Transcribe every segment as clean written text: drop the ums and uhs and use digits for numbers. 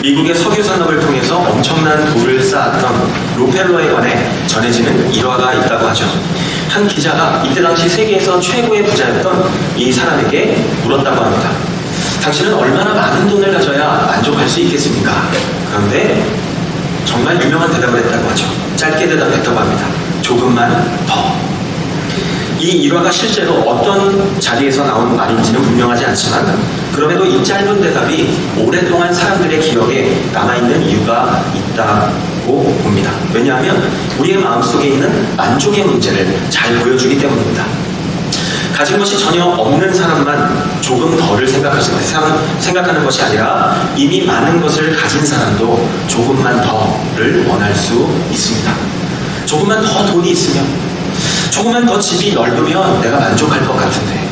미국의 석유 산업을 통해서 엄청난 부를 쌓았던 록펠러에 관해 전해지는 일화가 있다고 하죠. 한 기자가 이때 당시 세계에서 최고의 부자였던 이 사람에게 물었다고 합니다. 당신은 얼마나 많은 돈을 가져야 만족할 수 있겠습니까? 그런데 정말 유명한 대답을 했다고 하죠. 짧게 대답했다고 합니다. 조금만 더. 이 일화가 실제로 어떤 자리에서 나온 말인지는 분명하지 않지만 그럼에도 이 짧은 대답이 오랫동안 사람들의 기억에 남아있는 이유가 있다고 봅니다. 왜냐하면 우리의 마음속에 있는 만족의 문제를 잘 보여주기 때문입니다. 가진 것이 전혀 없는 사람만 조금 더를 생각하는 것이 아니라 이미 많은 것을 가진 사람도 조금만 더를 원할 수 있습니다. 조금만 더 돈이 있으면, 조금만 더 집이 넓으면 내가 만족할 것 같은데,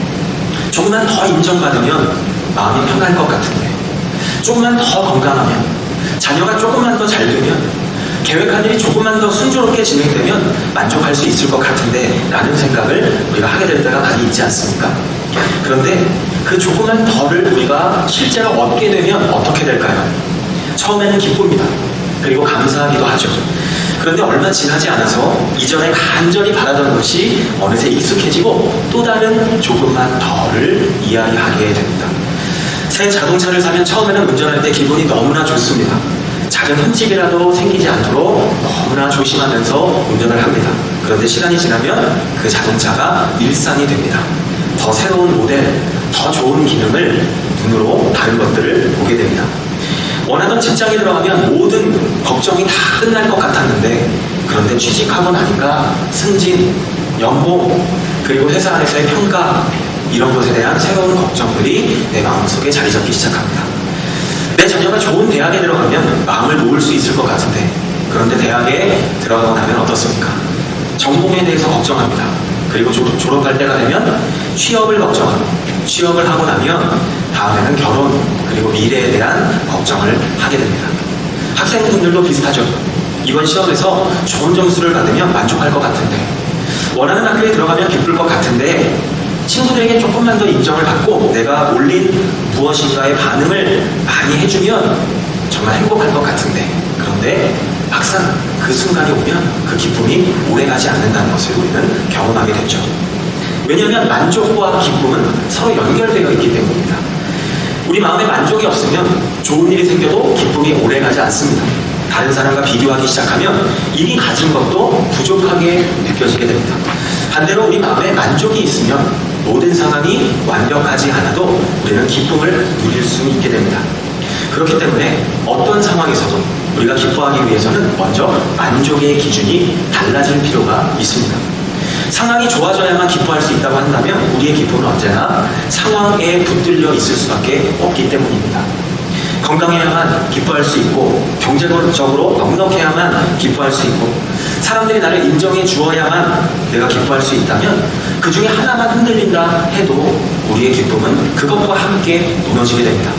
조금만 더 인정받으면 마음이 편할 것 같은데, 조금만 더 건강하면, 자녀가 조금만 더 잘 되면, 계획한 일이 조금만 더 순조롭게 진행되면 만족할 수 있을 것 같은데 라는 생각을 우리가 하게 될 때가 많이 있지 않습니까? 그런데 그 조금만 더를 우리가 실제로 얻게 되면 어떻게 될까요? 처음에는 기쁩니다. 그리고 감사하기도 하죠. 그런데 얼마 지나지 않아서 이전에 간절히 바라던 것이 어느새 익숙해지고 또 다른 조금만 더를 이야기하게 됩니다. 새 자동차를 사면 처음에는 운전할 때 기분이 너무나 좋습니다. 작은 흠집이라도 생기지 않도록 너무나 조심하면서 운전을 합니다. 그런데 시간이 지나면 그 자동차가 일상이 됩니다. 더 새로운 모델, 더 좋은 기능을 눈으로 다른 것들을 보게 됩니다. 원하던 직장에 들어가면 모든 걱정이 다 끝날 것 같았는데 그런데 취직하고 나니까 승진, 연봉, 그리고 회사 안에서의 평가 이런 것에 대한 새로운 걱정들이 내 마음속에 자리 잡기 시작합니다. 내 자녀가 좋은 대학에 들어가면 마음을 놓을 수 있을 것 같은데 그런데 대학에 들어가고 나면 어떻습니까? 전공에 대해서 걱정합니다. 그리고 졸업할 때가 되면 취업을 걱정하고 취업을 하고 나면 다음에는 결혼 그리고 미래에 대한 걱정을 하게 됩니다. 학생분들도 비슷하죠. 이번 시험에서 좋은 점수를 받으면 만족할 것 같은데 원하는 학교에 들어가면 기쁠 것 같은데 친구들에게 조금만 더 인정을 받고 내가 올린 무엇인가의 반응을 많이 해주면 정말 행복할 것 같은데 그런데 막상 그 순간이 오면 그 기쁨이 오래가지 않는다는 것을 우리는 경험하게 됐죠. 왜냐하면 만족과 기쁨은 서로 연결되어 있기 때문입니다. 우리 마음에 만족이 없으면 좋은 일이 생겨도 기쁨이 오래가지 않습니다. 다른 사람과 비교하기 시작하면 이미 가진 것도 부족하게 느껴지게 됩니다. 반대로 우리 마음에 만족이 있으면 모든 상황이 완벽하지 않아도 우리는 기쁨을 누릴 수 있게 됩니다. 그렇기 때문에 어떤 상황에서도 우리가 기뻐하기 위해서는 먼저 만족의 기준이 달라질 필요가 있습니다. 상황이 좋아져야만 기뻐할 수 있다고 한다면 우리의 기쁨은 언제나 상황에 붙들려 있을 수밖에 없기 때문입니다. 건강해야만 기뻐할 수 있고 경제적으로 넉넉해야만 기뻐할 수 있고 사람들이 나를 인정해 주어야만 내가 기뻐할 수 있다면 그 중에 하나만 흔들린다 해도 우리의 기쁨은 그것과 함께 무너지게 됩니다.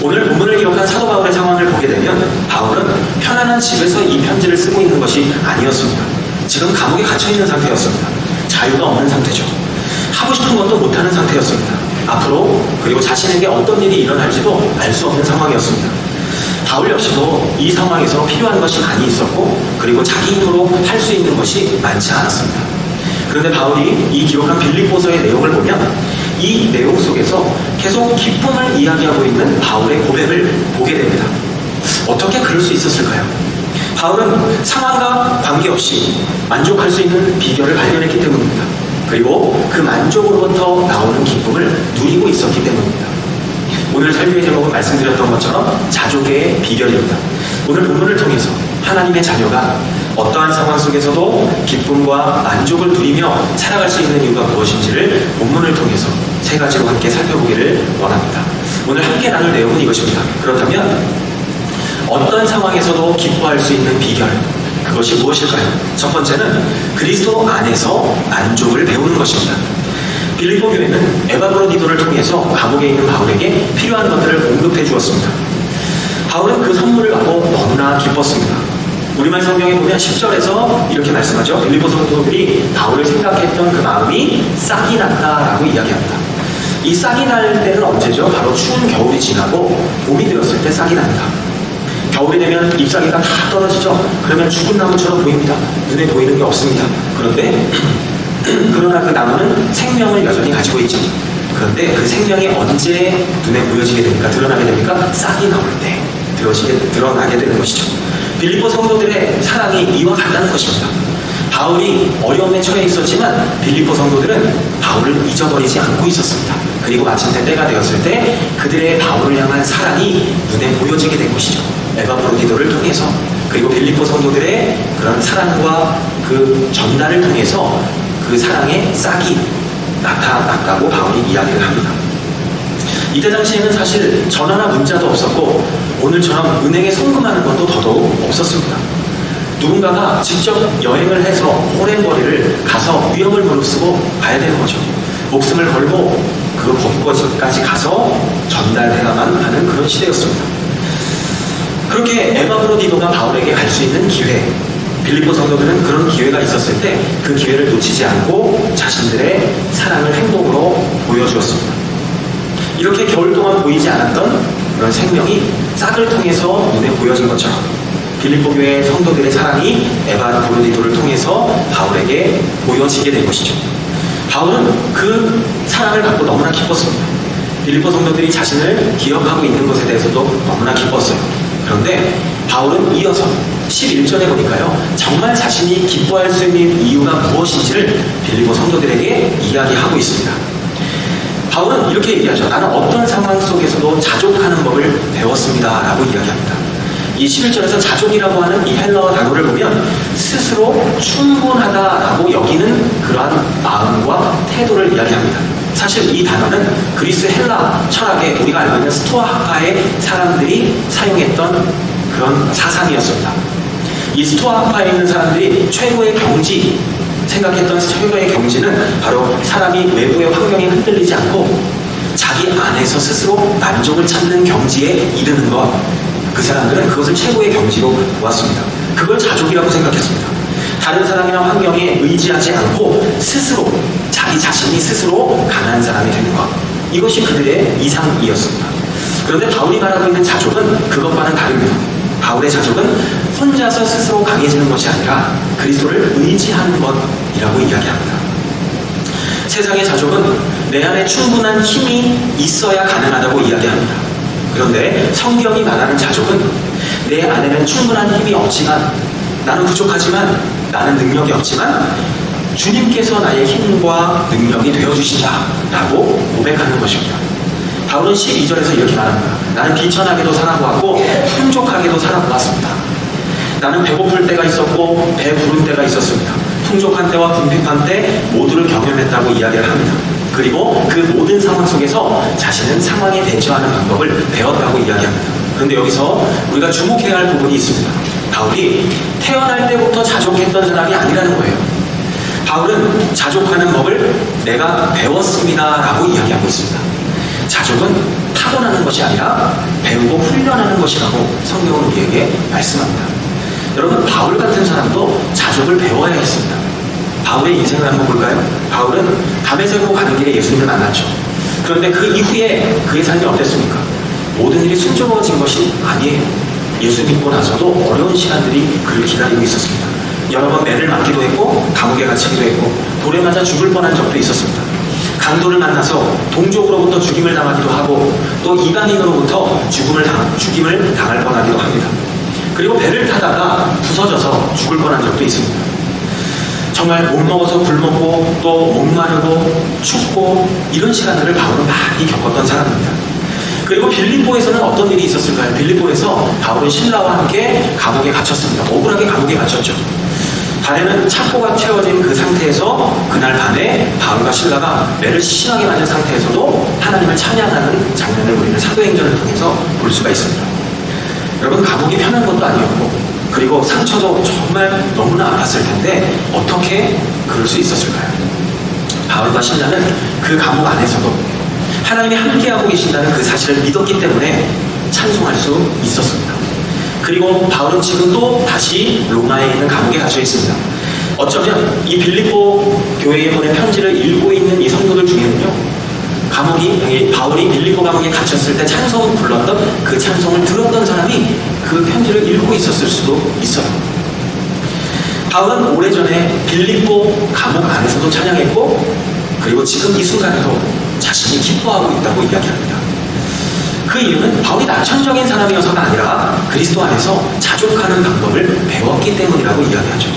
오늘 본문을 기록한 사도 바울의 상황을 보게 되면 바울은 편안한 집에서 이 편지를 쓰고 있는 것이 아니었습니다. 지금 감옥에 갇혀있는 상태였습니다. 자유가 없는 상태죠. 하고 싶은 것도 못하는 상태였습니다. 앞으로 그리고 자신에게 어떤 일이 일어날지도 알 수 없는 상황이었습니다. 바울 역시도 이 상황에서 필요한 것이 많이 있었고 그리고 자기 힘으로 할 수 있는 것이 많지 않았습니다. 그런데 바울이 이 기록한 빌립보서의 내용을 보면 이 내용 속에서 계속 기쁨을 이야기하고 있는 바울의 고백을 보게 됩니다. 어떻게 그럴 수 있었을까요? 바울은 상황과 관계없이 만족할 수 있는 비결을 발견했기 때문입니다. 그리고 그 만족으로부터 나오는 기쁨을 누리고 있었기 때문입니다. 오늘 설교의 제목은 말씀드렸던 것처럼 자족의 비결입니다. 오늘 본문을 통해서 하나님의 자녀가 어떠한 상황 속에서도 기쁨과 만족을 누리며 살아갈 수 있는 이유가 무엇인지를 본문을 통해서 세 가지로 함께 살펴보기를 원합니다. 오늘 함께 나눌 내용은 이것입니다. 그렇다면 어떤 상황에서도 기뻐할 수 있는 비결 그것이 무엇일까요? 첫 번째는 그리스도 안에서 만족을 배우는 것입니다. 빌립보 교회는 에바브로디도를 통해서 감옥에 있는 바울에게 필요한 것들을 공급해 주었습니다. 바울은 그 선물을 받고 너무나 기뻤습니다. 우리말 성경에 보면 10절에서 이렇게 말씀하죠. 빌립보 성도들이 바울을 생각했던 그 마음이 싹이 났다라고 이야기합니다. 이 싹이 날 때는 언제죠? 바로 추운 겨울이 지나고 봄이 되었을 때 싹이 납니다. 겨울이 되면 잎사귀가 다 떨어지죠. 그러면 죽은 나무처럼 보입니다. 눈에 보이는 게 없습니다. 그런데 그러나 그 나무는 생명을 여전히 가지고 있죠. 그런데 그 생명이 언제 눈에 보여지게 됩니까? 드러나게 됩니까? 싹이 나올 때 드러나게 되는 것이죠. 빌립보 성도들의 사랑이 이와 같다는 것입니다. 바울이 어려움에 처해 있었지만 빌립보 성도들은 바울을 잊어버리지 않고 있었습니다. 그리고 마침내 때가 되었을 때 그들의 바울을 향한 사랑이 눈에 보여지게 된 것이죠. 에바프로디도를 통해서, 그리고 빌립보 성도들의 그런 사랑과 그 전달을 통해서 그 사랑의 싹이 나타났다고 바울이 이야기를 합니다. 이때 당시에는 사실 전화나 문자도 없었고 오늘처럼 은행에 송금하는 것도 더더욱 없었습니다. 누군가가 직접 여행을 해서 오랜 거리를 가서 위험을 무릅쓰고 가야 되는 거죠. 목숨을 걸고 그 법거지까지 가서 전달해야만 하는 그런 시대였습니다. 그렇게 에바프로디도가 바울에게 갈 수 있는 기회, 빌립보 성도들은 그런 기회가 있었을 때 그 기회를 놓치지 않고 자신들의 사랑을 행동으로 보여주었습니다. 이렇게 겨울 동안 보이지 않았던 그런 생명이 싹을 통해서 눈에 보여진 것처럼 빌립보 교회 성도들의 사랑이 에바프로디도를 통해서 바울에게 보여지게 된 것이죠. 바울은 그 사랑을 받고 너무나 기뻤습니다. 빌립보 성도들이 자신을 기억하고 있는 것에 대해서도 너무나 기뻤어요. 그런데 바울은 이어서 11절에 보니까요, 정말 자신이 기뻐할 수 있는 이유가 무엇인지를 빌립보 성도들에게 이야기하고 있습니다. 바울은 이렇게 얘기하죠. 나는 어떤 상황 속에서도 자족하는 법을 배웠습니다 라고 이야기합니다. 이 11절에서 자족이라고 하는 이 헬라어 단어를 보면 스스로 충분하다라고 여기는 그러한 마음과 태도를 이야기합니다. 사실 이 단어는 그리스 헬라 철학에 우리가 알고 있는 스토아 학파의 사람들이 사용했던 그런 사상이었습니다. 이 스토아 학파에 있는 사람들이 최고의 경지, 생각했던 최고의 경지는 바로 사람이 외부의 환경에 흔들리지 않고 자기 안에서 스스로 만족을 찾는 경지에 이르는 것, 그 사람들은 그것을 최고의 경지로 보았습니다. 그걸 자족이라고 생각했습니다. 다른 사람이나 환경에 의지하지 않고 스스로, 자기 자신이 스스로 강한 사람이 되는 것, 이것이 그들의 이상이었습니다. 그런데 바울이 말하고 있는 자족은 그것과는 다릅니다. 바울의 자족은 혼자서 스스로 강해지는 것이 아니라 그리스도를 의지하는 것이라고 이야기합니다. 세상의 자족은 내 안에 충분한 힘이 있어야 가능하다고 이야기합니다. 그런데 성경이 말하는 자족은 내 안에는 충분한 힘이 없지만, 나는 부족하지만, 나는 능력이 없지만 주님께서 나의 힘과 능력이 되어주신다라고 고백하는 것입니다. 바울은 12절에서 이렇게 말합니다. 나는 비천하게도 살아보았고 풍족하게도 살아보았습니다. 나는 배고플 때가 있었고 배 부른 때가 있었습니다. 풍족한 때와 궁핍한 때 모두를 경험했다고 이야기를 합니다. 그리고 그 모든 상황 속에서 자신은 상황에 대처하는 방법을 배웠다고 이야기합니다. 그런데 여기서 우리가 주목해야 할 부분이 있습니다. 바울이 태어날 때부터 자족했던 사람이 아니라는 거예요. 바울은 자족하는 법을 내가 배웠습니다 라고 이야기하고 있습니다. 자족은 타고나는 것이 아니라 배우고 훈련하는 것이라고 성경은 우리에게 말씀합니다. 여러분, 바울 같은 사람도 자족을 배워야 했습니다. 바울의 인생을 한번 볼까요? 바울은 다메섹으로 가는 길에 예수님을 만났죠. 그런데 그 이후에 그의 삶이 어땠습니까? 모든 일이 순조로워진 것이 아니에요. 예수 믿고 나서도 어려운 시간들이 그를 기다리고 있었습니다. 여러 번 매를 맞기도 했고 감옥에 갇히기도 했고 돌에 맞아 죽을 뻔한 적도 있었습니다. 강도를 만나서 동족으로부터 죽임을 당하기도 하고 또 이방인으로부터 죽임을 당할 뻔하기도 합니다. 그리고 배를 타다가 부서져서 죽을 뻔한 적도 있습니다. 정말 못 먹어서 굶었고 또 목마르고 춥고 이런 시간들을 바울은 많이 겪었던 사람입니다. 그리고 빌립보에서는 어떤 일이 있었을까요? 빌립보에서 바울은 신라와 함께 감옥에 갇혔습니다. 억울하게 감옥에 갇혔죠. 발에는 착고가 튀어진 그 상태에서 그날 밤에 바울과 신라가 매를 심하게 맞은 상태에서도 하나님을 찬양하는 장면을 우리는 사도행전을 통해서 볼 수가 있습니다. 여러분, 감옥이 편한 것도 아니었고 그리고 상처도 정말 너무나 아팠을 텐데 어떻게 그럴 수 있었을까요? 바울과 신라는 그 감옥 안에서도 하나님이 함께하고 계신다는 그 사실을 믿었기 때문에 찬송할 수 있었습니다. 그리고 바울은 지금도 다시 로마에 있는 감옥에 갇혀 있습니다. 어쩌면 이 빌립보 교회에 보낸 편지를 읽고 있는 이 성도들 중에는요, 바울이 빌립보 감옥에 갇혔을 때 찬송을 불렀던 그 찬송을 들었던 사람이 그 편지를 읽고 있었을 수도 있어요. 바울은 오래전에 빌립보 감옥 안에서도 찬양했고, 그리고 지금 이 순간에도 자신이 기뻐하고 있다고 이야기합니다. 그 이유는 바울이 낙천적인 사람이어서가 아니라 그리스도 안에서 자족하는 방법을 배웠기 때문이라고 이야기하죠.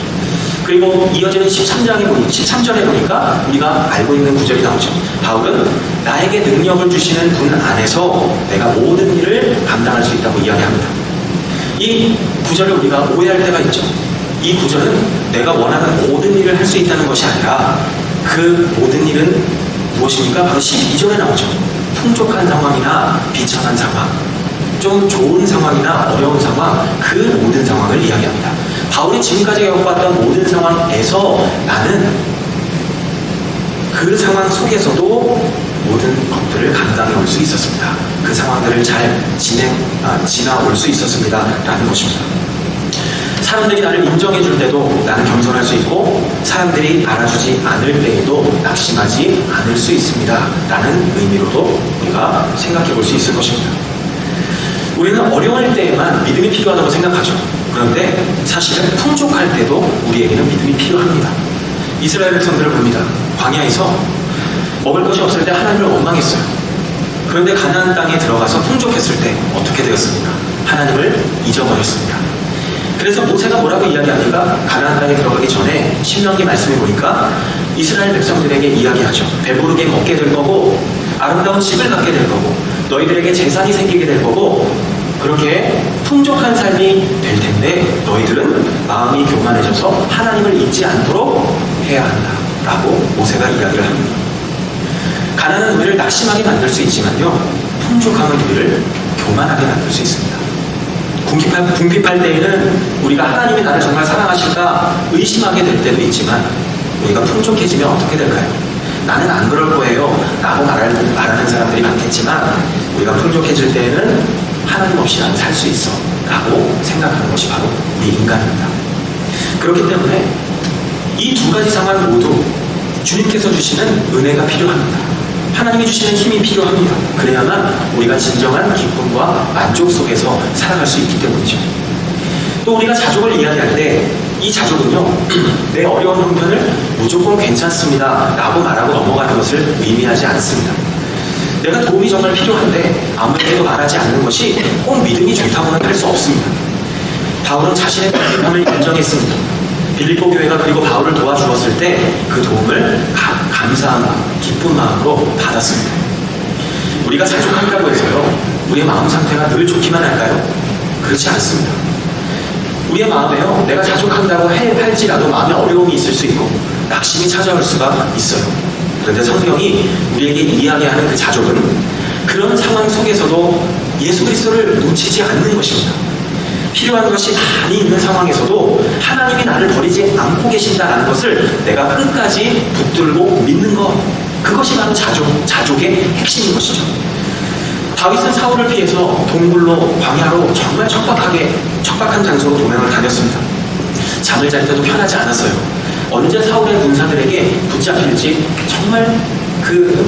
그리고 이어지는 13절에 보니까 우리가 알고 있는 구절이 나오죠. 바울은 나에게 능력을 주시는 분 안에서 내가 모든 일을 감당할 수 있다고 이야기합니다. 이 구절을 우리가 오해할 때가 있죠. 이 구절은 내가 원하는 모든 일을 할 수 있다는 것이 아니라 그 모든 일은 무엇입니까? 바로 12절에 나오죠. 풍족한 상황이나 비참한 상황, 좀 좋은 상황이나 어려운 상황, 그 모든 상황을 이야기합니다. 바울이 지금까지 겪어봤던 모든 상황에서 나는 그 상황 속에서도 모든 것들을 감당해 올 수 있었습니다. 그 상황들을 잘 지나올 수 있었습니다. 라는 것입니다. 사람들이 나를 인정해 줄 때도 나는 겸손할 수 있고, 사람들이 알아주지 않을 때에도 낙심하지 않을 수 있습니다. 라는 의미로도 우리가 생각해 볼 수 있을 것입니다. 우리는 어려울 때에만 믿음이 필요하다고 생각하죠. 그런데 사실은 풍족할 때도 우리에게는 믿음이 필요합니다. 이스라엘 백성들을 봅니다. 광야에서 먹을 것이 없을 때 하나님을 원망했어요. 그런데 가나안 땅에 들어가서 풍족했을 때 어떻게 되었습니까? 하나님을 잊어버렸습니다. 그래서 모세가 뭐라고 이야기하니까 가나안 땅에 들어가기 전에 신명기 말씀에 보니까 이스라엘 백성들에게 이야기하죠. 배부르게 먹게 될 거고, 아름다운 집을 갖게 될 거고, 너희들에게 재산이 생기게 될 거고, 그렇게 풍족한 삶이 될 텐데 너희들은 마음이 교만해져서 하나님을 잊지 않도록 해야 한다 라고 모세가 이야기를 합니다. 가난은 우리를 낙심하게 만들 수 있지만요, 풍족함은 우리를 교만하게 만들 수 있습니다. 궁핍할 때에는 우리가 하나님이 나를 정말 사랑하실까 의심하게 될 때도 있지만, 우리가 풍족해지면 어떻게 될까요? 나는 안 그럴 거예요 라고 말하는 사람들이 많겠지만, 우리가 풍족해질 때에는 하나님 없이 나는 살 수 있어 라고 생각하는 것이 바로 우리 인간입니다. 그렇기 때문에 이 두 가지 상황 모두 주님께서 주시는 은혜가 필요합니다. 하나님이 주시는 힘이 필요합니다. 그래야만 우리가 진정한 기쁨과 만족 속에서 살아갈 수 있기 때문이죠. 또 우리가 자족을 이야기할 때 이 자족은요, 내 어려운 형편을 무조건 괜찮습니다 라고 말하고 넘어가는 것을 의미하지 않습니다. 내가 도움이 정말 필요한데 아무에게도 말하지 않는 것이 꼭 믿음이 좋다고는 할 수 없습니다. 바울은 자신의 불편함을 인정했습니다. 빌립보 교회가 그리고 바울을 도와주었을 때 그 도움을 감사한 마음, 기쁜 마음으로 받았습니다. 우리가 자족한다고 해서요, 우리의 마음 상태가 늘 좋기만 할까요? 그렇지 않습니다. 우리의 마음에요, 내가 자족한다고 할지라도 마음에 어려움이 있을 수 있고 낙심이 찾아올 수가 있어요. 그런데 성경이 우리에게 이야기하는 그 자족은 그런 상황 속에서도 예수 그리스도를 놓치지 않는 것입니다. 필요한 것이 많이 있는 상황에서도 하나님이 나를 버리지 않고 계신다는 것을 내가 끝까지 붙들고 믿는 것, 그것이 바로 자족의 핵심인 것이죠. 다윗은 사울을 피해서 동굴로, 광야로 정말 척박한 장소로 도망을 다녔습니다. 잠을 잘 때도 편하지 않았어요. 언제 사울의 군사들에게 붙잡힐지 정말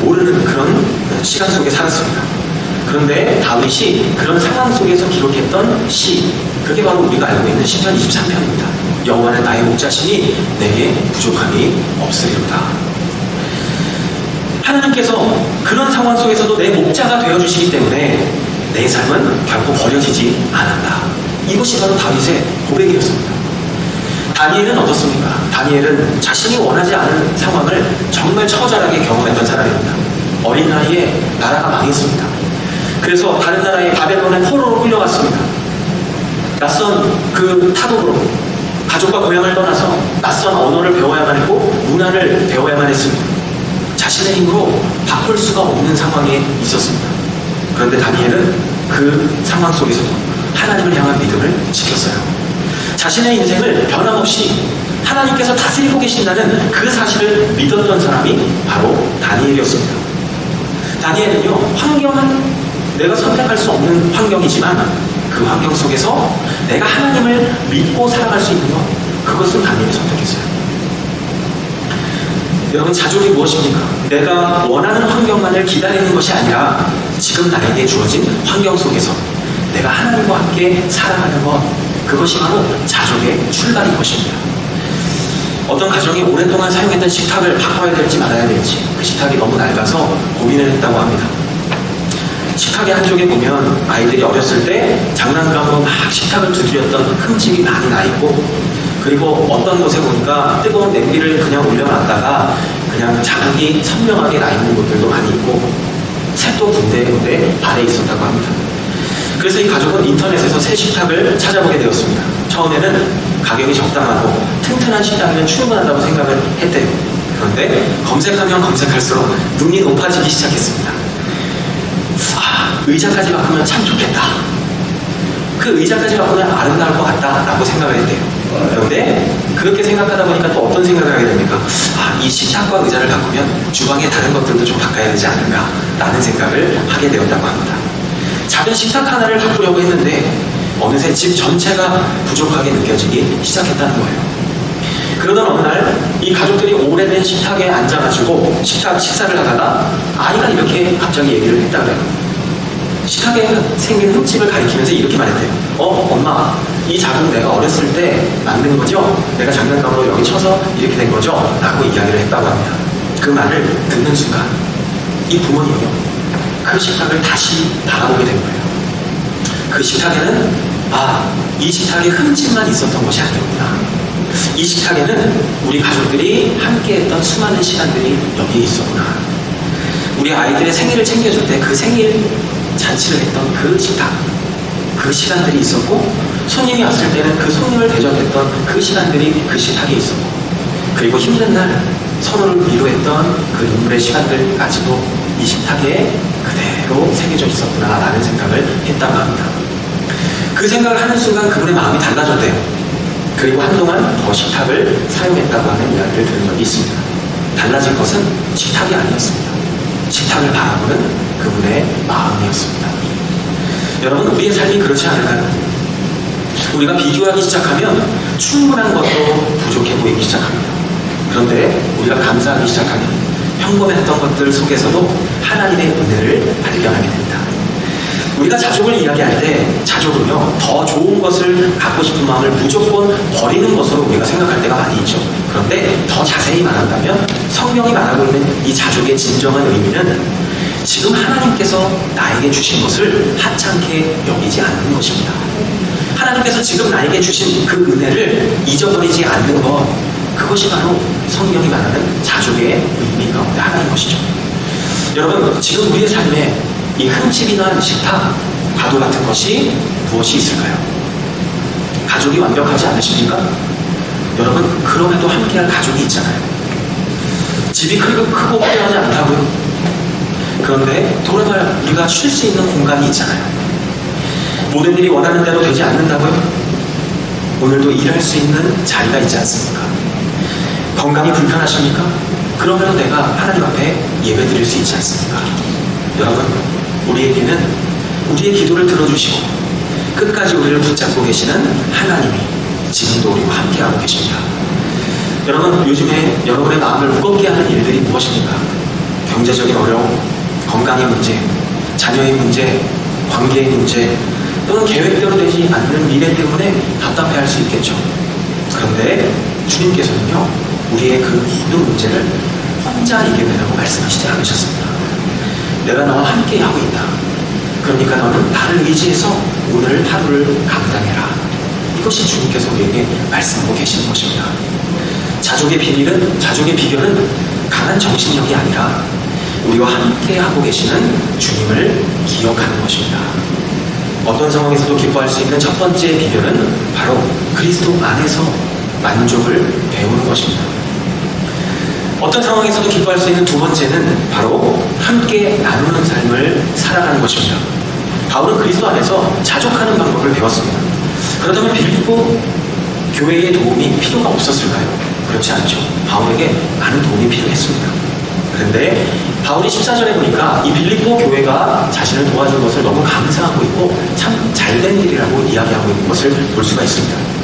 모르는 그런 시간 속에 살았습니다. 그런데 다윗이 그런 상황 속에서 기록했던 시, 그게 바로 우리가 알고 있는 시편 23편입니다. 여호와는 나의 목자시니 내게 부족함이 없으리로다. 하나님께서 그런 상황 속에서도 내 목자가 되어주시기 때문에 내 삶은 결코 버려지지 않았다. 이것이 바로 다윗의 고백이었습니다. 다니엘은 어떻습니까? 다니엘은 자신이 원하지 않은 상황을 정말 처절하게 경험했던 사람입니다. 어린 나이에 나라가 망했습니다. 그래서 다른 나라의 바벨론의 포로로 끌려갔습니다. 낯선 그 타국으로 가족과 고향을 떠나서 낯선 언어를 배워야만 했고 문화를 배워야만 했습니다. 자신의 힘으로 바꿀 수가 없는 상황에 있었습니다. 그런데 다니엘은 그 상황 속에서도 하나님을 향한 믿음을 지켰어요. 자신의 인생을 변함없이 하나님께서 다스리고 계신다는 그 사실을 믿었던 사람이 바로 다니엘이었습니다. 다니엘은요, 환경은 내가 선택할 수 없는 환경이지만 그 환경 속에서 내가 하나님을 믿고 살아갈 수 있는 것, 그것을 다니엘이 선택했어요. 여러분, 자족이 무엇입니까? 내가 원하는 환경만을 기다리는 것이 아니라 지금 나에게 주어진 환경 속에서 내가 하나님과 함께 살아가는 것, 그것이 바로 자족의 출발인 것입니다. 어떤 가정이 오랫동안 사용했던 식탁을 바꿔야 될지 말아야 될지 그 식탁이 너무 낡아서 고민을 했다고 합니다. 식탁의 한쪽에 보면 아이들이 어렸을 때 장난감으로 막 식탁을 두드렸던 흠집이 많이 나 있고, 그리고 어떤 곳에 보니까 뜨거운 냄비를 그냥 올려놨다가 그냥 자국이 선명하게 나 있는 곳들도 많이 있고, 색도 군데군데 발에 있었다고 합니다. 그래서 이 가족은 인터넷에서 새 식탁을 찾아보게 되었습니다. 처음에는 가격이 적당하고 튼튼한 식탁이면 충분하다고 생각을 했대요. 그런데 검색하면 검색할수록 눈이 높아지기 시작했습니다. 의자까지 바꾸면 참 좋겠다. 그 의자까지 바꾸면 아름다울 것 같다 라고 생각을 했대요. 그런데 그렇게 생각하다 보니까 또 어떤 생각을 하게 됩니까? 이 식탁과 의자를 바꾸면 주방의 다른 것들도 좀 바꿔야 되지 않을까 라는 생각을 하게 되었다고 합니다. 작은 식탁 하나를 바꾸려고 했는데 어느새 집 전체가 부족하게 느껴지기 시작했다는 거예요. 그러던 어느 날 이 가족들이 오래된 식탁에 앉아가지고 식사를 하다가 아이가 이렇게 갑자기 얘기를 했다 그래요. 식탁에 생긴 흠집을 가리키면서 이렇게 말했대요. 엄마, 이 자국 내가 어렸을 때 만든 거죠? 내가 장난감으로 여기 쳐서 이렇게 된 거죠? 라고 이야기를 했다고 합니다. 그 말을 듣는 순간 이 부모님이요, 그 식탁을 다시 바라보게 된 거예요. 그 식탁에는 이 식탁에 흠집만 있었던 것이 아니었구나. 이 식탁에는 우리 가족들이 함께했던 수많은 시간들이 여기에 있었구나. 우리 아이들의 생일을 챙겨줄 때 그 생일 잔치를 했던 그 식탁, 그 시간들이 있었고, 손님이 왔을 때는 그 손님을 대접했던 그 시간들이 그 식탁에 있었고, 그리고 힘든 날 서로를 위로했던 그 눈물의 시간들까지도 이 식탁에 그대로 새겨져 있었구나 라는 생각을 했다고 합니다. 그 생각을 하는 순간 그분의 마음이 달라졌대요. 그리고 한동안 더 식탁을 사용했다고 하는 이야기를 들은 적이 있습니다. 달라진 것은 식탁이 아니었습니다. 식탁을 바라보는 그분의 마음이었습니다. 여러분, 우리의 삶이 그렇지 않을까요? 우리가 비교하기 시작하면 충분한 것도 부족해 보이기 시작합니다. 그런데 우리가 감사하기 시작하면 평범했던 것들 속에서도 하나님의 은혜를 발견하게 됩니다. 우리가 자족을 이야기할 때 자족은요, 더 좋은 것을 갖고 싶은 마음을 무조건 버리는 것으로 우리가 생각할 때가 많이 있죠. 그런데 더 자세히 말한다면 성경이 말하고 있는 이 자족의 진정한 의미는 지금 하나님께서 나에게 주신 것을 하찮게 여기지 않는 것입니다. 하나님께서 지금 나에게 주신 그 은혜를 잊어버리지 않는 것, 그것이 바로 성경이 말하는 자족의 의미 가운데 하나인 것이죠. 여러분, 지금 우리의 삶에 이 흠집이 난 식탁, 과도 같은 것이 무엇이 있을까요? 가족이 완벽하지 않으십니까? 여러분, 그럼에도 함께할 가족이 있잖아요. 집이 크고 화려하지 않다고요? 그런데 돌아갈 우리가 쉴 수 있는 공간이 있잖아요. 모든 일이 원하는 대로 되지 않는다고요? 오늘도 일할 수 있는 자리가 있지 않습니까? 건강이 불편하십니까? 그러면 내가 하나님 앞에 예배 드릴 수 있지 않습니까? 여러분, 우리에게는 우리의 기도를 들어주시고 끝까지 우리를 붙잡고 계시는 하나님이 지금도 우리와 함께하고 계십니다. 여러분, 요즘에 여러분의 마음을 무겁게 하는 일들이 무엇입니까? 경제적인 어려움, 건강의 문제, 자녀의 문제, 관계의 문제, 또는 계획대로 되지 않는 미래 때문에 답답해할 수 있겠죠. 그런데 주님께서는요, 우리의 그 모든 문제를 혼자 이겨내라고 말씀하시지 않으셨습니다. 내가 너와 함께 하고 있다. 그러니까 너는 나를 의지해서 오늘 하루를 감당해라. 이것이 주님께서 우리에게 말씀하고 계시는 것입니다. 자족의 비결은 강한 정신력이 아니라 우리와 함께 하고 계시는 주님을 기억하는 것입니다. 어떤 상황에서도 기뻐할 수 있는 첫 번째 비결은 바로 그리스도 안에서 만족을 배우는 것입니다. 어떤 상황에서도 기뻐할 수 있는 두 번째는 바로 함께 나누는 삶을 살아가는 것입니다. 바울은 그리스도 안에서 자족하는 방법을 배웠습니다. 그렇다면 빌립보 교회의 도움이 필요가 없었을까요? 그렇지 않죠. 바울에게 많은 도움이 필요했습니다. 그런데 바울이 14절에 보니까 이 빌립보 교회가 자신을 도와준 것을 너무 감사하고 있고 참 잘된 일이라고 이야기하고 있는 것을 볼 수가 있습니다.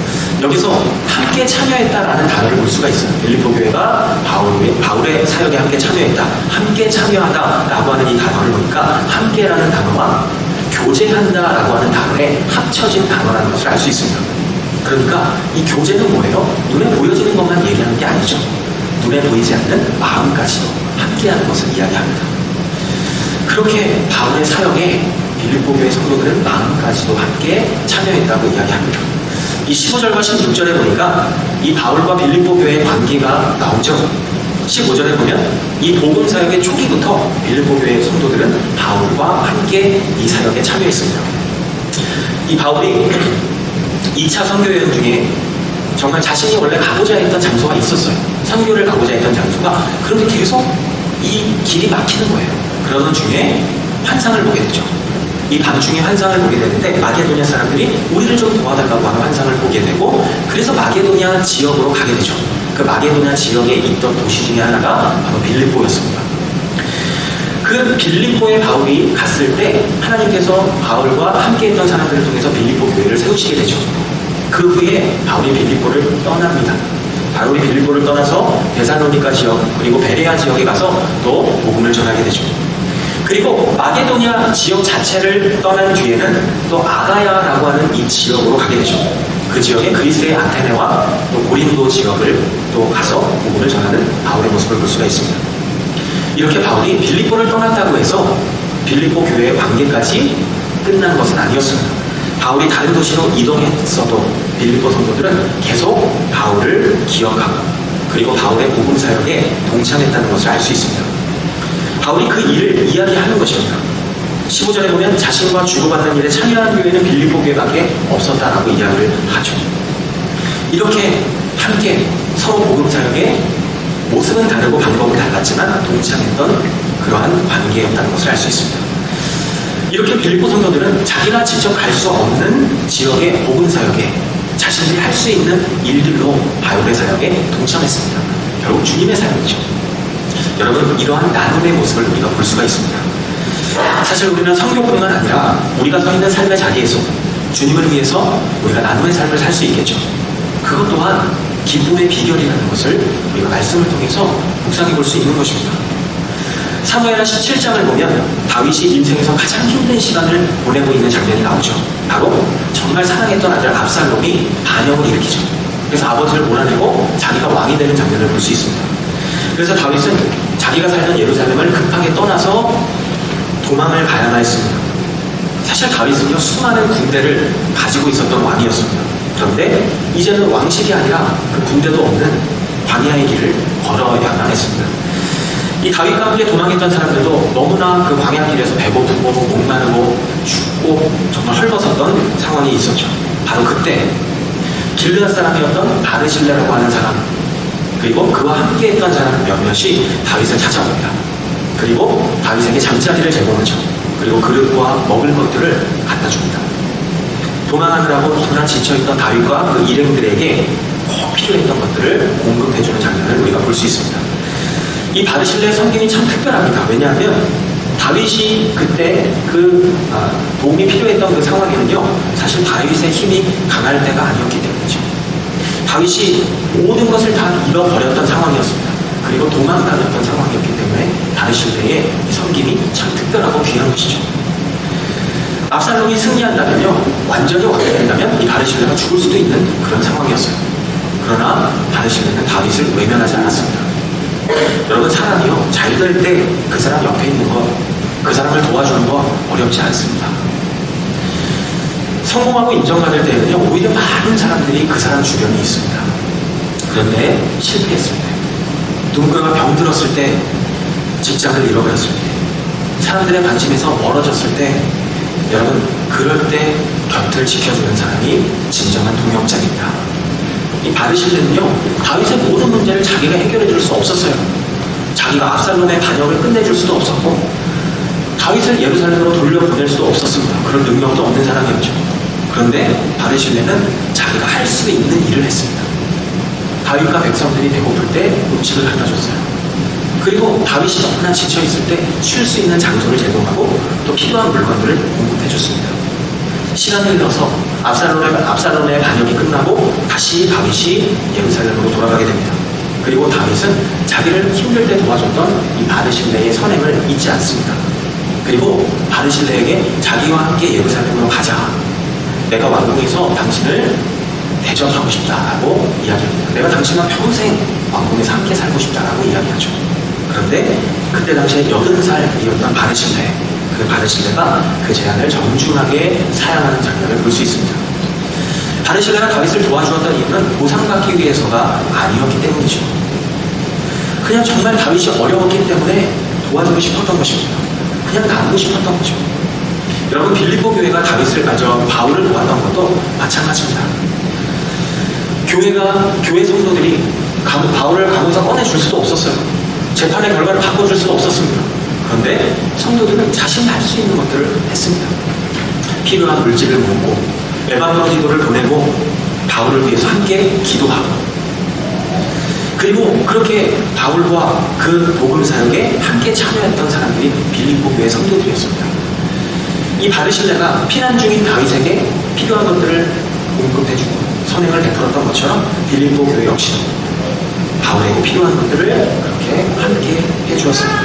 여기서 함께 참여했다라는 단어를 볼 수가 있어요. 빌립보 교회가 바울의 사역에 함께 참여했다, 함께 참여하다라고 하는 이 단어를 보니까 함께라는 단어와 교제한다라고 하는 단어에 합쳐진 단어라는 것을 알 수 있습니다. 그러니까 이 교제는 뭐예요? 눈에 보여지는 것만 얘기하는 게 아니죠. 눈에 보이지 않는 마음까지도 함께하는 것을 이야기합니다. 그렇게 바울의 사역에 빌립보 교회 성도들은 마음까지도 함께 참여했다고 이야기합니다. 이 15절과 16절에 보니까 이 바울과 빌립보 교회의 관계가 나오죠. 15절에 보면 이 복음 사역의 초기부터 빌립보 교회의 성도들은 바울과 함께 이 사역에 참여했습니다. 이 바울이 2차 선교 여행 중에 정말 자신이 원래 가고자 했던 장소가 있었어요. 선교를 가고자 했던 장소가. 그런데 계속 이 길이 막히는 거예요. 그러던 중에 환상을 보게 되죠. 이 밤중에 환상을 보게 되는데 마게도냐 사람들이 우리를 좀 도와달라고 하는 환상을 보게 되고, 그래서 마게도냐 지역으로 가게 되죠. 그 마게도냐 지역에 있던 도시 중에 하나가 바로 빌립보였습니다. 그 빌립보에 바울이 갔을 때 하나님께서 바울과 함께했던 사람들을 통해서 빌립보 교회를 세우시게 되죠. 그 후에 바울이 빌립보를 떠납니다. 바울이 빌립보를 떠나서 데살로니가 지역 그리고 베레아 지역에 가서 또 복음을 전하게 되죠. 그리고 마게도냐 지역 자체를 떠난 뒤에는 또 아가야라고 하는 이 지역으로 가게 되죠. 그 지역에 그리스의 아테네와 또 고린도 지역을 또 가서 복음을 전하는 바울의 모습을 볼 수가 있습니다. 이렇게 바울이 빌립보를 떠났다고 해서 빌립보 교회의 관계까지 끝난 것은 아니었습니다. 바울이 다른 도시로 이동했어도 빌립보 성도들은 계속 바울을 기억하고 그리고 바울의 복음 사역에 동참했다는 것을 알 수 있습니다. 바울이 그 일을 이야기하는 것입니다. 15절에 보면 자신과 주고받는 일에 참여한 교회는 빌립보 교회밖에 없었다라고 이야기를 하죠. 이렇게 함께 서로 복음 사역에 모습은 다르고 방법은 달랐지만 동참했던 그러한 관계였다는 것을 알 수 있습니다. 이렇게 빌립보 성도들은 자기가 직접 갈 수 없는 지역의 복음 사역에 자신들이 할 수 있는 일들로 바울의 사역에 동참했습니다. 결국 주님의 사역이죠. 여러분, 이러한 나눔의 모습을 우리가 볼 수가 있습니다. 사실 우리는 선교뿐만 아니라 우리가 서 있는 삶의 자리에서 주님을 위해서 우리가 나눔의 삶을 살 수 있겠죠. 그것 또한 기쁨의 비결이라는 것을 우리가 말씀을 통해서 묵상해 볼 수 있는 것입니다. 사무엘하 17장을 보면 다윗이 인생에서 가장 힘든 시간을 보내고 있는 장면이 나오죠. 바로 정말 사랑했던 아들 압살롬이 반역을 일으키죠. 그래서 아버지를 몰아내고 자기가 왕이 되는 장면을 볼 수 있습니다. 그래서 다윗은 자기가 살던 예루살렘을 급하게 떠나서 도망을 가야만 했습니다. 사실 다윗은요, 수많은 군대를 가지고 있었던 왕이었습니다. 그런데 이제는 왕실이 아니라 그 군대도 없는 광야의 길을 걸어야만 했습니다. 이 다윗과 함께 도망했던 사람들도 너무나 그 광야길에서 배고프고 목마르고 춥고 정말 헐벗었던 상황이 있었죠. 바로 그때 길르앗 사람이었던 바르실레라고 하는 사람, 그리고 그와 함께했던 사람 몇몇이 다윗을 찾아옵니다. 그리고 다윗에게 잠자리를 제공하죠. 그리고 그릇과 먹을 것들을 갖다 줍니다. 도망하느라고 너무나 지쳐있던 다윗과 그 일행들에게 꼭 필요했던 것들을 공급해주는 장면을 우리가 볼 수 있습니다. 이 바르실레의 섬김이 참 특별합니다. 왜냐하면 다윗이 그때 도움이 필요했던 그 상황에는요, 사실 다윗의 힘이 강할 때가 아니었기 때문이죠. 다윗이 모든 것을 다 잃어버렸던 상황이었습니다. 그리고 도망다녔던 상황이었기 때문에 바르실레의 섬김이 참 특별하고 귀한 것이죠. 압살롬이 승리한다면요, 완전히 왕이 된다면 이 바르실레가 죽을 수도 있는 그런 상황이었어요. 그러나 바르실레는 다윗을 외면하지 않았습니다. 여러분, 사람이요, 잘 될 때 그 사람 옆에 있는 것, 그 사람을 도와주는 거 어렵지 않습니다. 성공하고 인정받을 때는요, 오히려 많은 사람들이 그 사람 주변에 있습니다. 그런데 실패했을 때, 누군가가 병들었을 때, 직장을 잃어버렸을 때, 사람들의 관심에서 멀어졌을 때, 여러분, 그럴 때 곁을 지켜주는 사람이 진정한 동역자입니다. 이 바르실레는요, 다윗의 모든 문제를 자기가 해결해 줄 수 없었어요. 자기가 압살롬의 반역을 끝내줄 수도 없었고, 다윗을 예루살렘으로 돌려보낼 수도 없었습니다. 그런 능력도 없는 사람이었죠. 그런데 바르실레는 자기가 할 수 있는 일을 했습니다. 다윗과 백성들이 배고플 때 음식을 갖다 줬어요. 그리고 다윗이 너무나 지쳐있을 때 쉴 수 있는 장소를 제공하고 또 필요한 물건들을 공급해 줬습니다. 시간이 흘러서 압살롬의 반역이 끝나고 다시 다윗이 예루살렘으로 돌아가게 됩니다. 그리고 다윗은 자기를 힘들 때 도와줬던 이 바르실레의 선행을 잊지 않습니다. 그리고 바르실레에게 자기와 함께 예루살렘으로 가자. 내가 왕궁에서 당신을 대접하고 싶다라고 이야기합니다. 내가 당신과 평생 왕궁에서 함께 살고 싶다라고 이야기하죠. 그런데 그때 당시에 80살이었던 바르실레, 그 바르실레가 그 제안을 정중하게 사양하는 장면을 볼 수 있습니다. 바르실레가 다윗을 도와주었던 이유는 보상받기 위해서가 아니었기 때문이죠. 그냥 정말 다윗이 어려웠기 때문에 도와주고 싶었던 것입니다. 그냥 나누고 싶었던 거죠. 여러분, 빌립보 교회가 바울을 도왔던 것도 마찬가지입니다. 교회 성도들이 바울을 감옥에서 꺼내줄 수도 없었어요. 재판의 결과를 바꿔줄 수도 없었습니다. 그런데 성도들은 자신이 할 수 있는 것들을 했습니다. 필요한 물질을 모으고 에바브로 기도를 보내고 바울을 위해서 함께 기도하고, 그리고 그렇게 바울과 그 복음 사역에 함께 참여했던 사람들이 빌립보 교회 성도들이었습니다. 이 바르실레가 피난 중인 다윗에게 필요한 것들을 공급해주고 선행을 베풀었던 것처럼 빌립보 교회 역시 바울에게 필요한 것들을 그렇게 함께 해주었습니다.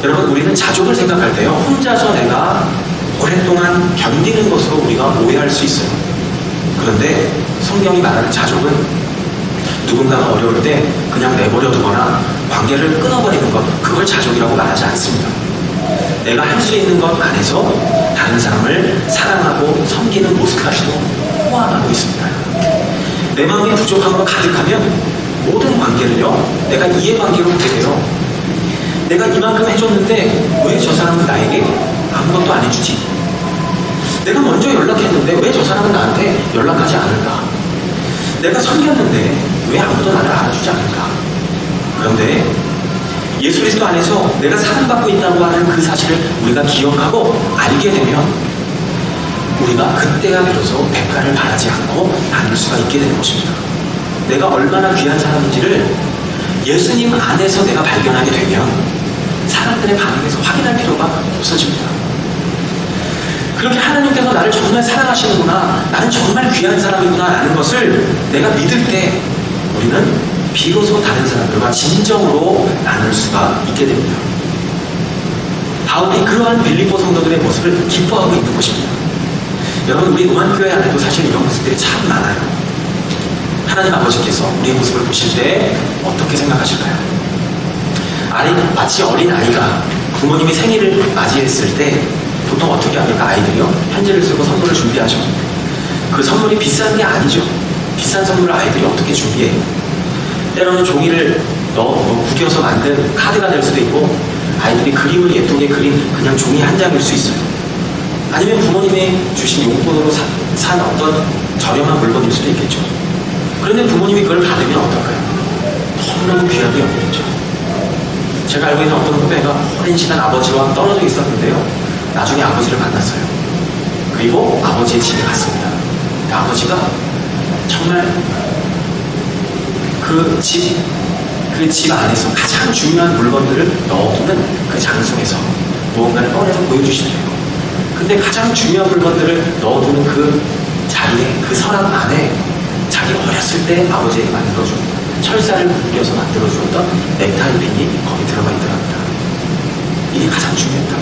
여러분, 우리는 자족을 생각할 때요, 혼자서 내가 오랫동안 견디는 것으로 우리가 오해할 수 있어요. 그런데 성경이 말하는 자족은 누군가가 어려울 때 그냥 내버려 두거나 관계를 끊어버리는 것, 그걸 자족이라고 말하지 않습니다. 내가 할 수 있는 것 안에서 다른 사람을 사랑하고 섬기는 모습까지도 포함하고 있습니다. 내 마음이 부족함으로 가득하면 모든 관계를요, 내가 이해관계로 보게 돼요. 내가 이만큼 해줬는데 왜 저 사람은 나에게 아무것도 안 해주지? 내가 먼저 연락했는데 왜 저 사람은 나한테 연락하지 않을까? 내가 섬겼는데 왜 아무도 나를 알아주지 않을까? 그런데 예수 그리스도 안에서 내가 사랑받고 있다고 하는 그 사실을 우리가 기억하고 알게 되면 우리가 그때가 비로소 대가를 바라지 않고 나눌 수가 있게 되는 것입니다. 내가 얼마나 귀한 사람인지를 예수님 안에서 내가 발견하게 되면 사람들의 반응에서 확인할 필요가 없어집니다. 그렇게 하나님께서 나를 정말 사랑하시는구나, 나는 정말 귀한 사람이구나 라는 것을 내가 믿을 때 우리는 비로소 다른 사람들과 진정으로 나눌 수가 있게 됩니다. 바울이 그러한 빌립보 성도들의 모습을 기뻐하고 있는 것입니다. 여러분, 우리 노만교회 안에도 사실 이런 모습들이 참 많아요. 하나님 아버지께서 우리의 모습을 보실 때 어떻게 생각하실까요? 마치 어린 아이가 부모님이 생일을 맞이했을 때 보통 어떻게 합니까? 아이들이요, 편지를 쓰고 선물을 준비하죠. 그 선물이 비싼 게 아니죠. 비싼 선물을 아이들이 어떻게 준비해요? 때로는 종이를 구겨서 만든 카드가 될 수도 있고, 아이들이 그림을 예쁘게 그린 그냥 종이 한 장일 수 있어요. 아니면 부모님이 주신 용돈으로 산 어떤 저렴한 물건일 수도 있겠죠. 그런데 부모님이 그걸 받으면 어떨까요? 너무너무 귀하게 여기겠죠. 제가 알고 있는 어떤 후배가 오랜 시간 아버지와 떨어져 있었는데요, 나중에 아버지를 만났어요. 그리고 아버지의 집에 갔습니다. 아버지가 정말 그 집 안에서 가장 중요한 물건들을 넣어두는 그 장소에서 무언가를 꺼내서 보여주시더래요. 근데 가장 중요한 물건들을 넣어두는 그 자리에, 그 서랍 안에 자기 어렸을 때 아버지에게 만들어준 철사를 굽겨서 만들어주었던 넥타이 핀이 거기 들어가 있더랍니다. 이게 가장 중요했다.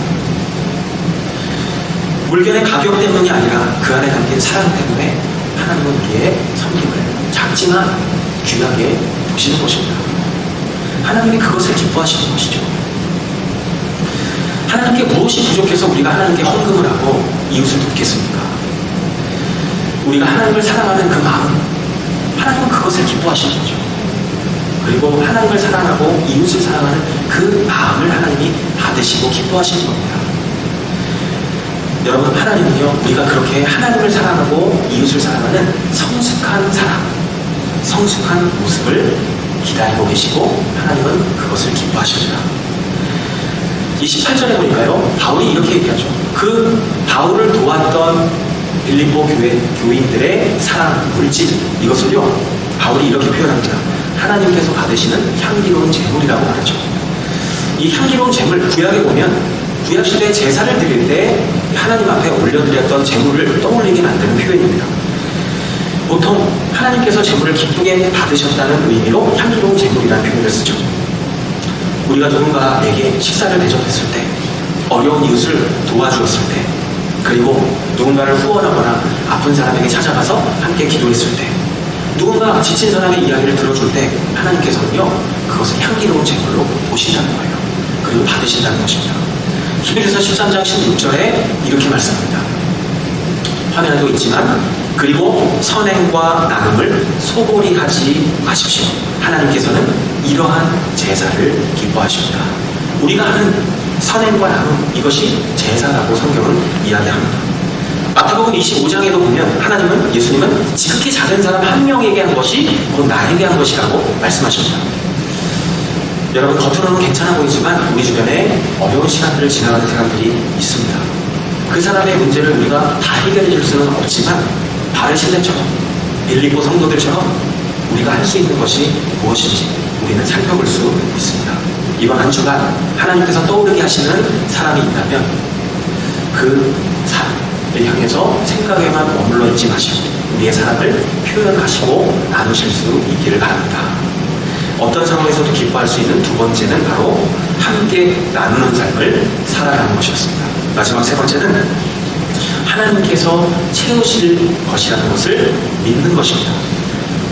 물건의 가격 때문이 아니라 그 안에 담긴 사랑 때문에 하나님은 우리의 섬김을 작지만 귀하게 보시는 것입니다. 하나님이 그것을 기뻐하시는 것이죠. 하나님께 무엇이 부족해서 우리가 하나님께 헌금을 하고 이웃을 돕겠습니까? 우리가 하나님을 사랑하는 그 마음, 하나님은 그것을 기뻐하시는 거죠. 그리고 하나님을 사랑하고 이웃을 사랑하는 그 마음을 하나님이 받으시고 기뻐하시는 겁니다. 여러분, 하나님은요, 우리가 그렇게 하나님을 사랑하고 이웃을 사랑하는 성숙한 사람, 성숙한 모습을 기다리고 계시고 하나님은 그것을 기뻐하십니다. 28절에 보니까요, 바울이 이렇게 얘기하죠. 그 바울을 도왔던 빌립보 교인들의 사랑, 물질, 이것을요, 바울이 이렇게 표현합니다. 하나님께서 받으시는 향기로운 제물이라고 말하죠. 이 향기로운 제물, 구약에 보면 구약시대에 제사를 드릴 때 하나님 앞에 올려드렸던 제물을 떠올리게 만드는 표현입니다. 보통 하나님께서 제물을 기쁘게 받으셨다는 의미로 향기로운 제물이라는 표현을 쓰죠. 우리가 누군가에게 식사를 대접했을 때 어려운 이웃을 도와주었을 때, 그리고 누군가를 후원하거나 아픈 사람에게 찾아가서 함께 기도했을 때, 누군가 지친 사람의 이야기를 들어줄 때 하나님께서는요, 그것을 향기로운 제물로 보신다는 거예요. 그리고 받으신다는 것입니다. 히브리서 13장 16절에 이렇게 말씀합니다. 화면에도 있지만, 그리고 선행과 나눔을 소홀히 하지 마십시오. 하나님께서는 이러한 제사를 기뻐하십니다. 우리가 하는 선행과 나눔, 이것이 제사라고 성경은 이야기합니다. 마태복음 25장에도 보면 하나님은, 예수님은 지극히 작은 사람 한 명에게 한 것이 곧 나에게 한 것이라고 말씀하십니다. 여러분, 겉으로는 괜찮아 보이지만 우리 주변에 어려운 시간들을 지나가는 사람들이 있습니다. 그 사람의 문제를 우리가 다 해결해 줄 수는 없지만 바르실레처럼, 빌립보 성도들처럼 우리가 할 수 있는 것이 무엇인지 우리는 살펴볼 수 있습니다. 이번 한 주간 하나님께서 떠오르게 하시는 사람이 있다면 그 사람을 향해서 생각에만 머물러 있지 마시고 우리의 사랑을 표현하시고 나누실 수 있기를 바랍니다. 어떤 상황에서도 기뻐할 수 있는 두 번째는 바로 함께 나누는 삶을 살아가는 것이었습니다. 마지막 세 번째는 하나님께서 채우실 것이라는 것을 믿는 것입니다.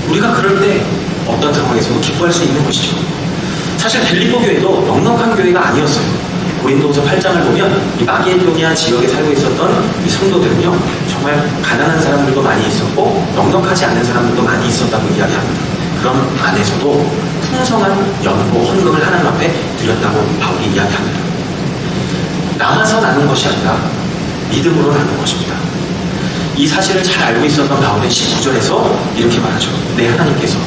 우리가 그럴 때 어떤 상황에서도 기뻐할 수 있는 것이죠. 사실 빌립보 교회도 넉넉한 교회가 아니었어요. 고린도후서 8장을 보면 이 마게도니아 지역에 살고 있었던 이 성도들은요, 정말 가난한 사람들도 많이 있었고 넉넉하지 않은 사람들도 많이 있었다고 이야기합니다. 그런 안에서도 풍성한 연보, 헌금을 하나님 앞에 드렸다고 바울이 이야기합니다. 남아서 나눈 것이 아니라 믿음으로 나눈 것입니다. 이 사실을 잘 알고 있었던 바울은 19절에서 이렇게 말하죠. 내 하나님께서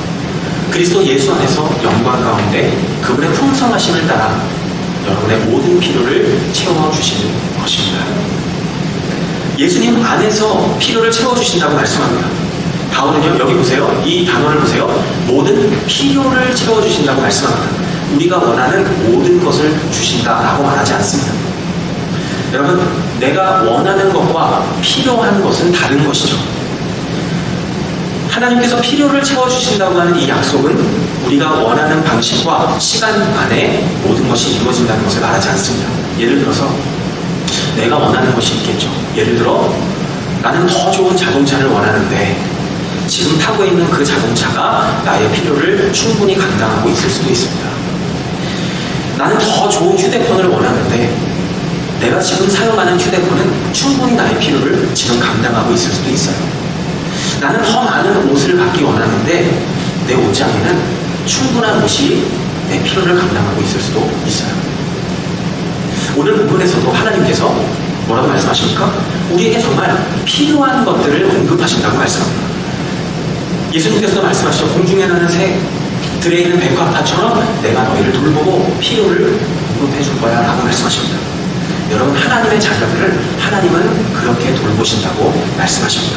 그리스도 예수 안에서 영광 가운데 그분의 풍성하심을 따라 여러분의 모든 필요를 채워주시는 것입니다. 예수님 안에서 필요를 채워주신다고 말씀합니다. 바울은요, 여기 보세요. 이 단어를 보세요. 모든 필요를 채워주신다고 말씀합니다. 우리가 원하는 모든 것을 주신다라고 말하지 않습니다. 여러분, 내가 원하는 것과 필요한 것은 다른 것이죠. 하나님께서 필요를 채워주신다고 하는 이 약속은 우리가 원하는 방식과 시간 안에 모든 것이 이루어진다는 것을 말하지 않습니다. 예를 들어서 내가 원하는 것이 있겠죠. 예를 들어 나는 더 좋은 자동차를 원하는데 지금 타고 있는 그 자동차가 나의 필요를 충분히 감당하고 있을 수도 있습니다. 나는 더 좋은 휴대폰을 원하는데 내가 지금 사용하는 휴대폰은 충분히 나의 필요를 지금 감당하고 있을 수도 있어요. 나는 더 많은 옷을 받기 원하는데 내 옷장에는 충분한 옷이 내 필요를 감당하고 있을 수도 있어요. 오늘 본문에서도 하나님께서 뭐라고 말씀하십니까? 우리에게 정말 필요한 것들을 언급하신다고 말씀합니다. 예수님께서도 말씀하시죠. 공중에 나는 새들에 있는 백합화처럼 내가 너희를 돌보고 필요를 공급해 줄 거야 라고 말씀하십니다. 여러분, 하나님의 자녀들을 하나님은 그렇게 돌보신다고 말씀하십니다.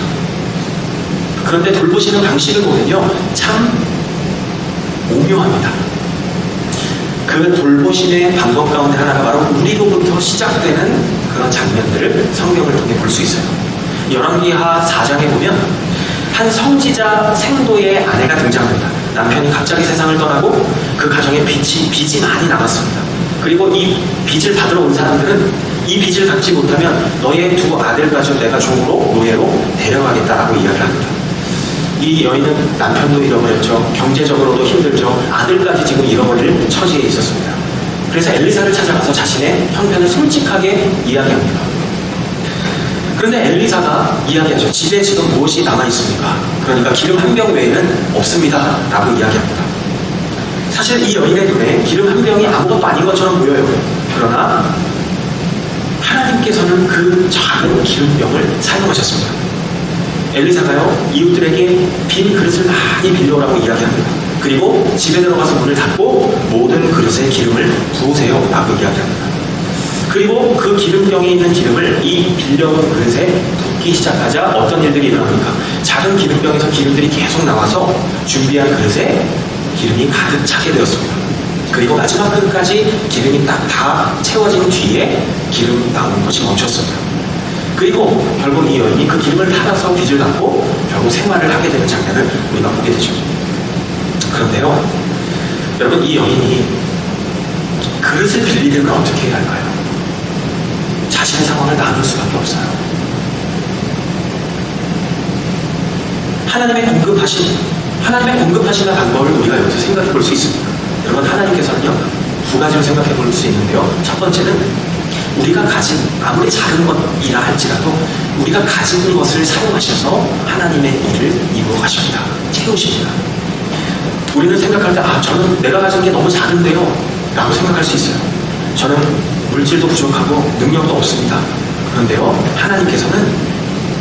그런데 돌보시는 방식을 보면요, 참 오묘합니다. 그 돌보심의 방법 가운데 하나가 바로 우리로부터 시작되는 그런 장면들을 성경을 통해 볼 수 있어요. 열왕기하 4장에 보면 한 성지자 생도의 아내가 등장합니다. 남편이 갑자기 세상을 떠나고 그 가정에 빚이 많이 남았습니다. 그리고 이 빚을 받으러 온 사람들은 이 빚을 갚지 못하면 너의 두 아들 가지고 내가 종으로 노예로 데려가겠다라고 이야기를 합니다. 이 여인은 남편도 잃어버렸죠. 경제적으로도 힘들죠. 아들까지 지금 잃어버릴 처지에 있었습니다. 그래서 엘리사를 찾아가서 자신의 형편을 솔직하게 이야기합니다. 그런데 엘리사가 이야기하죠. 집에 지금 무엇이 남아있습니까? 그러니까 기름 한 병 외에는 없습니다 라고 이야기합니다. 사실 이 여인의 눈에 기름 한 병이 아무것도 아닌 것처럼 보여요. 그러나 하나님께서는 그 작은 기름병을 사용하셨습니다. 엘리사가요, 이웃들에게 빈 그릇을 많이 빌려오라고 이야기합니다. 그리고 집에 들어가서 문을 닫고 모든 그릇에 기름을 부으세요 라고 이야기합니다. 그리고 그 기름병에 있는 기름을 이 빌려온 그릇에 붓기 시작하자 어떤 일들이 일어납니까? 작은 기름병에서 기름들이 계속 나와서 준비한 그릇에 기름이 가득 차게 되었습니다. 그리고 마지막 그릇까지 기름이 딱 다 채워진 뒤에 기름 나오는 것이 멈췄습니다. 그리고 결국 이 여인이 그 기름을 타다서 빚을 갚고 결국 생활을 하게 되는 장면을 우리가 보게 되죠. 그런데요, 여러분, 이 여인이 그릇을 빌리려면 어떻게 해야 할까요? 자신의 상황을 나눌 수밖에 없어요. 하나님의 공급하시는 방법을 우리가 여기서 생각해 볼 수 있습니다. 여러분, 하나님께서는요, 두 가지로 생각해 볼 수 있는데요. 첫 번째는 우리가 가진, 아무리 작은 것이라 할지라도 우리가 가진 것을 사용하셔서 하나님의 일을 이루어 가십니다. 채우십니다. 우리는 생각할 때, 저는 내가 가진 게 너무 작은데요 라고 생각할 수 있어요. 저는 물질도 부족하고 능력도 없습니다. 그런데요, 하나님께서는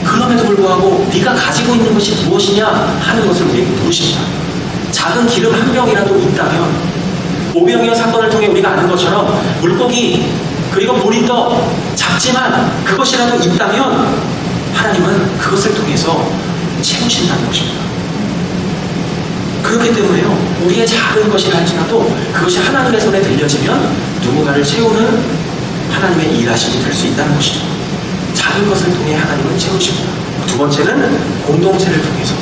그럼에도 불구하고 네가 가지고 있는 것이 무엇이냐 하는 것을 우리에게 물으십니다. 작은 기름 한 병이라도 있다면, 오병이어 사건을 통해 우리가 아는 것처럼 물고기 그리고 보리떡, 작지만 그것이라도 있다면 하나님은 그것을 통해서 채우신다는 것입니다. 그렇기 때문에요, 우리의 작은 것이라 할지라도 그것이 하나님의 손에 들려지면 누군가를 채우는 하나님의 일하심이 될 수 있다는 것이죠. 작은 것을 통해 하나님은 채우십니다. 두 번째는 공동체를 통해서,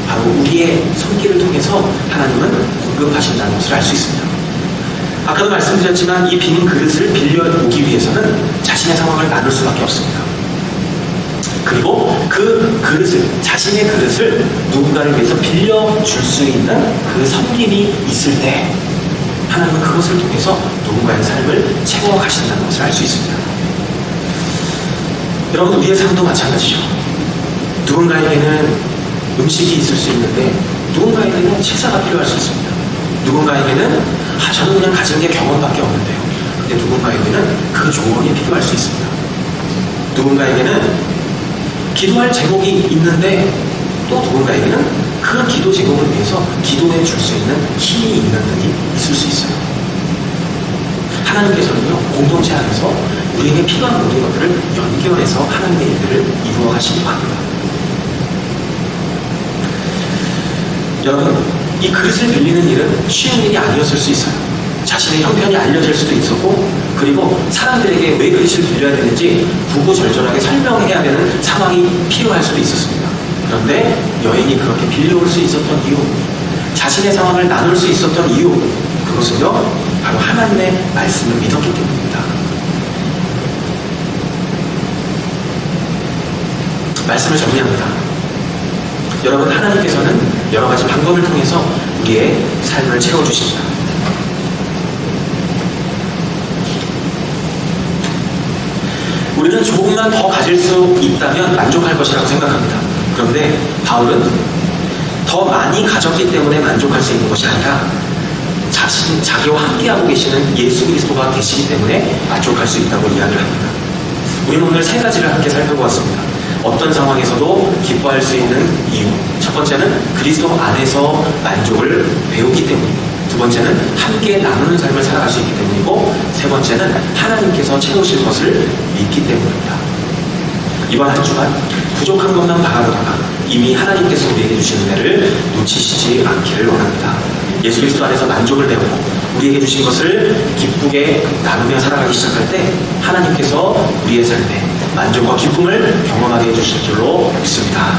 바로 우리의 손길을 통해서 하나님은 공급하신다는 것을 알 수 있습니다. 아까도 말씀드렸지만 이 빈 그릇을 빌려오기 위해서는 자신의 상황을 나눌 수밖에 없습니다. 그리고 그 그릇을, 자신의 그릇을 누군가를 위해서 빌려줄 수 있는 그 섬김이 있을 때 하나님은 그것을 통해서 누군가의 삶을 채워가신다는 것을 알 수 있습니다. 여러분, 우리의 삶도 마찬가지죠. 누군가에게는 음식이 있을 수 있는데 누군가에게는 식사가 필요할 수 있습니다. 누군가에게는 저는 그냥 가진 게 경험밖에 없는데요. 근데 누군가에게는 그 조언이 필요할 수 있습니다. 누군가에게는 기도할 제목이 있는데 또 누군가에게는 그 기도 제목을 위해서 기도해 줄 수 있는 힘이 있는 분이 있을 수 있어요. 하나님께서는요, 공동체 안에서 우리에게 필요한 모든 것들을 연결해서 하나님의 일들을 이루어 가시기도 합니다. 여러분, 이 그릇을 빌리는 일은 쉬운 일이 아니었을 수 있어요. 자신의 형편이 알려질 수도 있었고, 그리고 사람들에게 왜 그릇을 빌려야 되는지 구구절절하게 설명해야 되는 상황이 필요할 수도 있었습니다. 그런데 여인이 그렇게 빌려올 수 있었던 이유, 자신의 상황을 나눌 수 있었던 이유, 그것은요, 바로 하나님의 말씀을 믿었기 때문입니다. 말씀을 정리합니다. 여러분, 하나님께서는 여러 가지 방법을 통해서 우리의 삶을 채워주십니다. 우리는 조금만 더 가질 수 있다면 만족할 것이라고 생각합니다. 그런데 바울은 더 많이 가졌기 때문에 만족할 수 있는 것이 아니라 자기와 함께하고 계시는 예수 그리스도가 계시기 때문에 만족할 수 있다고 이야기를 합니다. 우리는 오늘 세 가지를 함께 살펴보았습니다. 어떤 상황에서도 기뻐할 수 있는 이유. 첫 번째는 그리스도 안에서 만족을 배우기 때문이고, 두 번째는 함께 나누는 삶을 살아갈 수 있기 때문이고, 세 번째는 하나님께서 채우실 것을 믿기 때문입니다. 이번 한 주간 부족한 것만 바라보다가 이미 하나님께서 우리에게 주시는 은혜를 놓치시지 않기를 원합니다. 예수 그리스도 안에서 만족을 배우고 우리에게 주신 것을 기쁘게 나누며 살아가기 시작할 때 하나님께서 우리의 삶에 만족과 기쁨을 경험하게 해주실 줄로 믿습니다.